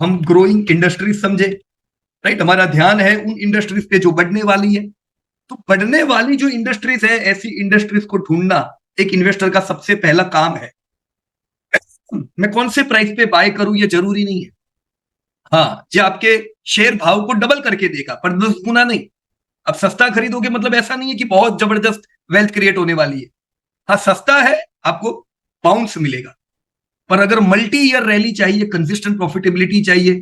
हम growing industries समझे, right. हमारा ध्यान है उन इंडस्ट्रीज पे जो बढ़ने वाली है। तो बढ़ने वाली जो इंडस्ट्रीज है, ऐसी इंडस्ट्रीज को ढूंढना एक इन्वेस्टर का सबसे पहला काम है। मैं कौन से प्राइस पे बाय करूं ये जरूरी नहीं है। हाँ, ये आपके शेयर भाव को डबल करके देगा, पर 10 गुना नहीं। अब सस्ता खरीदोगे मतलब ऐसा नहीं है कि बहुत जबरदस्त वेल्थ क्रिएट होने वाली है। हाँ, सस्ता है, आपको बाउंस मिलेगा। पर अगर मल्टी ईयर रैली चाहिए, कंसिस्टेंट प्रॉफिटेबिलिटी चाहिए,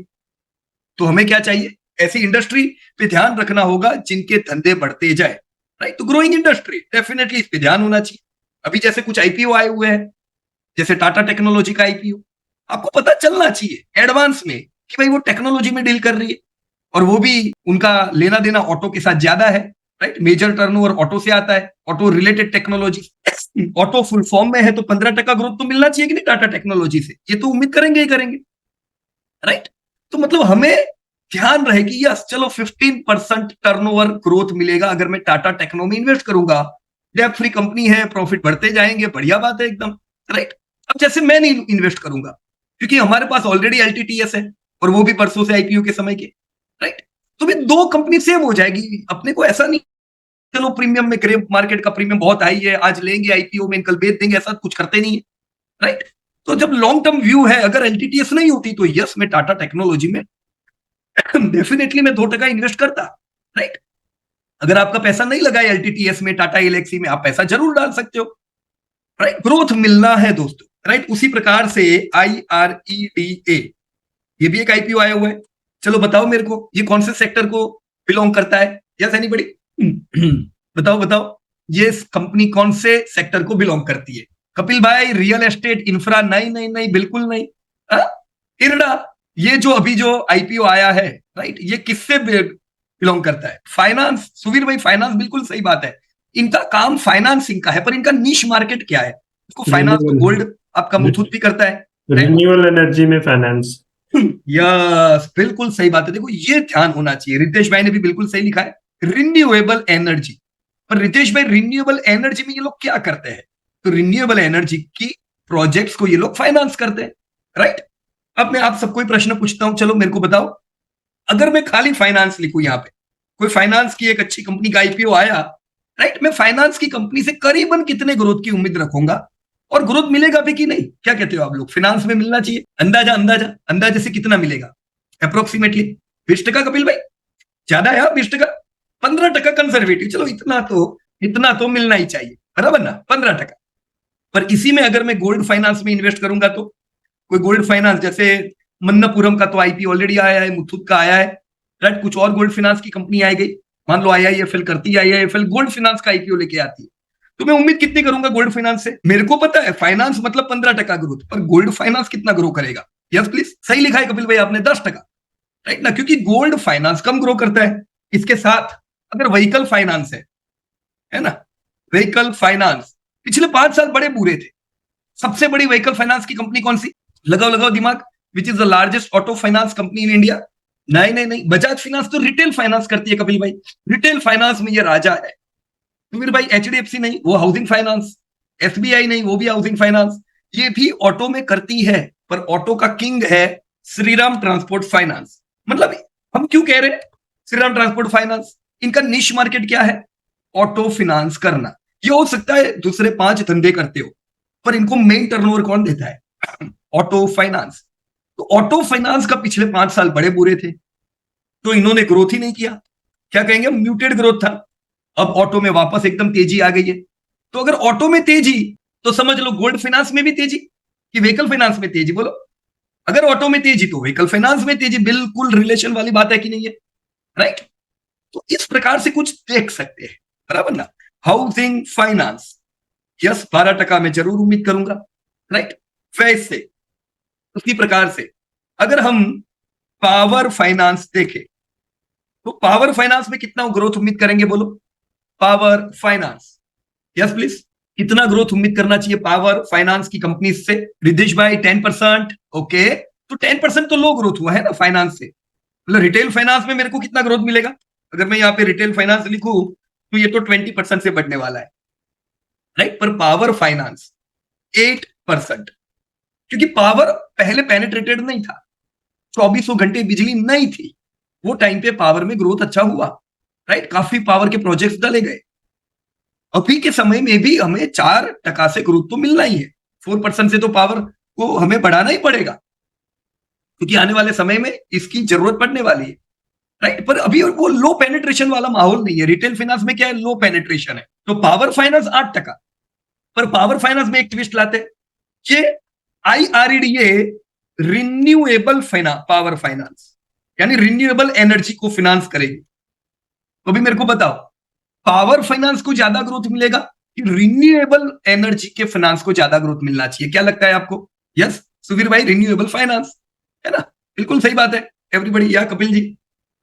तो हमें क्या चाहिए? ऐसी इंडस्ट्री पे ध्यान रखना होगा जिनके धंधे बढ़ते जाए, राइट। तो ग्रोइंग इंडस्ट्री डेफिनेटली इस पे ध्यान होना चाहिए। अभी जैसे कुछ आईपीओ आए हुए हैं, जैसे टाटा टेक्नोलॉजी का आईपीओ, आपको पता चलना चाहिए एडवांस में कि भाई वो टेक्नोलॉजी में डील कर रही है, और वो भी उनका लेना देना ऑटो के साथ ज्यादा है, राइट। मेजर टर्नओवर ऑटो से आता है, auto related technology. Auto full form में है तो 15% ग्रोथ तो मिलना चाहिए कि नहीं टाटा टेक्नोलॉजी से, ये तो उम्मीद करेंगे ही करेंगे, राइट। तो मतलब हमें ध्यान रहे कि यस चलो 15% टर्नओवर ग्रोथ मिलेगा अगर मैं टाटा टेक्नो में इन्वेस्ट करूंगा। डेट फ्री कंपनी है, प्रॉफिट बढ़ते जाएंगे, बढ़िया बात है एकदम, राइट। अब जैसे मैं नहीं इन्वेस्ट करूंगा क्योंकि हमारे पास ऑलरेडी एलटीटीएस है, और वो भी परसों से आईपीओ के समय के, राइट। तो भी दो कंपनी सेम हो जाएगी। अपने को ऐसा नहीं चलो प्रीमियम में करे, मार्केट का प्रीमियम बहुत हाई है, आज लेंगे आईपीओ में कल बेच देंगे, ऐसा कुछ करते नहीं है, राइट। तो जब लॉन्ग टर्म व्यू है, अगर एलटीटीएस नहीं होती तो यस मैं टाटा टेक्नोलॉजी में डेफिनेटली मैं 2% इन्वेस्ट करता, राइट। अगर आपका पैसा नहीं लगा है एलटीटीएस में, टाटा एलेक्सी में, आप पैसा जरूर डाल सकते हो, राइट। ग्रोथ मिलना है दोस्तों, राइट। उसी प्रकार से IREDA, ये भी एक आईपीओ आया हुआ है। चलो बताओ मेरे को ये कौन से सेक्टर को बिलोंग करता है? Yes anybody? बताओ बताओ, ये कंपनी कौन से सेक्टर को बिलोंग करती है? कपिल भाई रियल एस्टेट इंफ्रा? नहीं नहीं नहीं, बिल्कुल नहीं। इरडा, ये जो अभी जो आईपीओ आया है, राइट, ये किससे बिलोंग करता है? फाइनेंस। सुवीर भाई फाइनेंस, बिल्कुल सही बात है। इनका काम फाइनेंसिंग का है, पर इनका निश मार्केट क्या है? इसको फाइनेंस को गोल्ड आपका मुथूट भी करता है, रिन्यूएबल एनर्जी में फाइनेंस। यस बिल्कुल सही बात है। देखो ये ध्यान होना चाहिए, रितेश भाई ने भी बिल्कुल सही लिखा है, रिन्यूएबल एनर्जी। पर रितेश भाई रिन्यूएबल एनर्जी में ये लोग क्या करते हैं? तो रिन्यूएबल एनर्जी की प्रोजेक्ट्स को ये लोग फाइनेंस करते हैं, राइट। अब मैं आप सबको प्रश्न पूछता हूं, चलो मेरे को बताओ, अगर मैं खाली फाइनेंस लिखूं यहां पे, कोई फाइनेंस की एक अच्छी कंपनी का आईपीओ आया, राइट, मैं फाइनेंस की कंपनी से करीबन कितने ग्रोथ की उम्मीद रखूंगा, और ग्रोथ मिलेगा भी कि नहीं? क्या कहते हो आप लोग? फाइनेंस में मिलना चाहिए, अंदाजा अंदाजा अंदाजे से कितना मिलेगा अप्रोक्सीमेटली? 20% कपिल भाई? ज्यादा है 20%? 15% कंजर्वेटिव, चलो इतना तो मिलना ही चाहिए, बराबर ना? 15%। पर इसी में अगर मैं गोल्ड फाइनेंस में इन्वेस्ट करूंगा तो कोई गोल्ड फाइनेंस जैसे मन्नपुरम का तो आईपी ऑलरेडी आया है, मुथूट का आया है, राइट। कुछ और गोल्ड फाइनेंस की कंपनी आ गई, मान लो आईआईएफएल करती है, आईआईएफएल गोल्ड फाइनेंस का आईपीओ लेके आती है, तो मैं उम्मीद कितनी करूंगा गोल्ड फाइनेंस से? मेरे को पता है फाइनेंस मतलब 15% ग्रोथ, पर गोल्ड फाइनेंस कितना ग्रो करेगा? यस प्लीज, सही लिखा है कपिल भाई आपने, 10%, राइट ना? क्योंकि गोल्ड फाइनेंस कम ग्रो करता है। इसके साथ अगर व्हीकल फाइनेंस है ना, व्हीकल फाइनेंस पिछले 5 साल बड़े बुरे थे। सबसे बड़ी व्हीकल फाइनेंस की कंपनी कौन सी? लगाओ लगाओ दिमाग, which is the largest auto finance company in India? नहीं नहीं नहीं, बजाज फाइनेंस तो रिटेल फाइनेंस करती है कपिल भाई, रिटेल फाइनेंस में ये राजा है। तो मेरे भाई एचडीएफसी नहीं, वो हाउसिंग फाइनेंस। एसबीआई नहीं, वो भी हाउसिंग फाइनेंस। ये भी ऑटो में करती है, पर ऑटो का किंग है श्रीराम ट्रांसपोर्ट फाइनेंस। मतलब हम क्यों कह रहे हैं श्रीराम ट्रांसपोर्ट फाइनेंस? इनका निश मार्केट क्या है? ऑटो फाइनेंस करना। ये हो सकता है दूसरे 5 धंधे करते हो, पर इनको मेन टर्नओवर कौन देता है? Auto finance. तो ऑटो फाइनेंस का पिछले 5 साल बड़े बुरे थे, तो इन्होंने ग्रोथ ही नहीं किया। क्या कहेंगे? म्यूटेड ग्रोथ था। अब ऑटो में वापस एकदम तेजी आ गई है। तो अगर ऑटो में तेजी, तो समझ लो गोल्ड फाइनेंस में भी तेजी, कि व्हीकल फाइनेंस में तेजी? बोलो, अगर ऑटो में तेजी तो व्हीकल फाइनेंस में तेजी। बिल्कुल रिलेशन वाली बात है कि नहीं है, राइट। तो इस प्रकार से कुछ देख सकते हैं, बराबर ना? हाउसिंग फाइनेंस, यस 12% मैं जरूर उम्मीद करूंगा, राइट। वैसे उसी प्रकार से अगर हम पावर फाइनेंस देखें, तो पावर फाइनेंस में कितना ग्रोथ उम्मीद करेंगे? बोलो, पावर फाइनेंस, यस प्लीज, कितना ग्रोथ उम्मीद करना चाहिए पावर फाइनेंस की कंपनी से? रिदेश भाई 10%, ओके। तो 10% तो लो ग्रोथ हुआ है ना फाइनेंस से। मतलब रिटेल फाइनेंस में मेरे को कितना ग्रोथ मिलेगा? अगर मैं यहाँ पे रिटेल फाइनेंस लिखूं तो ये तो 20% से बढ़ने वाला है, राइट। पर पावर फाइनेंस 8%, क्योंकि पावर पहले पेनिट्रेटेड नहीं था, 2400 घंटे बिजली नहीं थी, वो टाइम पे पावर में ग्रोथ अच्छा हुआ, राइट? काफी पावर के प्रोजेक्ट्स डाले गए। अभी के समय में भी हमें 4% से ग्रोथ तो मिलना ही है। 4% से तो पावर को हमें बढ़ाना ही पड़ेगा, क्योंकि आने वाले समय में इसकी जरूरत पड़ने वाली है, राइट? पर अभी वो लो पेनिट्रेशन वाला माहौल नहीं है। रिटेल फाइनेंस में क्या है? लो पेनिट्रेशन है। तो पावर फाइनेंस 8%, पर पावर फाइनेंस में एक ट्विस्ट लाते हैं कि IREDA रिन्यूएबल पावर फाइनेंस, यानी रिन्यूएबल एनर्जी को फिनांस करेगी। तो अभी मेरे को बताओ, पावर फाइनेंस को ज्यादा ग्रोथ मिलेगा कि रिन्यूएबल एनर्जी के फाइनेंस को ज्यादा ग्रोथ मिलना चाहिए? क्या लगता है आपको? यस सुधीर भाई, रिन्यूएबल फाइनेंस, है ना? बिल्कुल सही बात है एवरीबॉडी। या कपिल जी,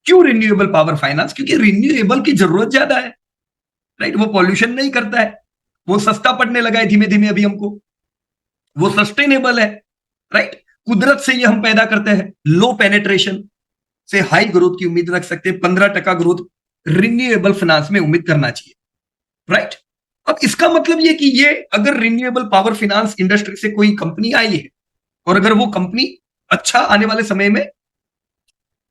क्यों रिन्यूएबल पावर फाइनेंस? क्योंकि रिन्यूएबल की जरूरत ज्यादा है, राइट? वो पॉल्यूशन नहीं करता है, वो सस्ता पड़ने लगा है धीमे धीमे अभी हमको, वो सस्टेनेबल है, राइट? कुदरत से ये हम पैदा करते हैं। लो पेनेट्रेशन से हाई ग्रोथ की उम्मीद रख सकते हैं। 15% ग्रोथ रिन्यूएबल फाइनेंस में उम्मीद करना चाहिए, राइट? अब इसका मतलब ये कि ये अगर रिन्यूएबल पावर फाइनेंस इंडस्ट्री से कोई कंपनी आई है और अगर वो कंपनी अच्छा आने वाले समय में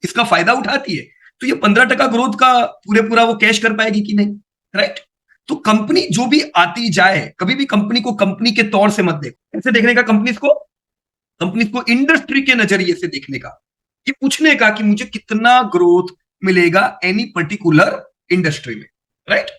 इसका फायदा उठाती है, तो ये 15% ग्रोथ का पूरे पूरा वो कैश कर पाएगी कि नहीं, राइट? तो कंपनी जो भी आती जाए, कभी भी कंपनी को कंपनी के तौर से मत देखो। ऐसे देखने का कंपनी को इंडस्ट्री के नजरिए से देखने का, कि पूछने का कि मुझे कितना ग्रोथ मिलेगा एनी पर्टिकुलर इंडस्ट्री में, राइट?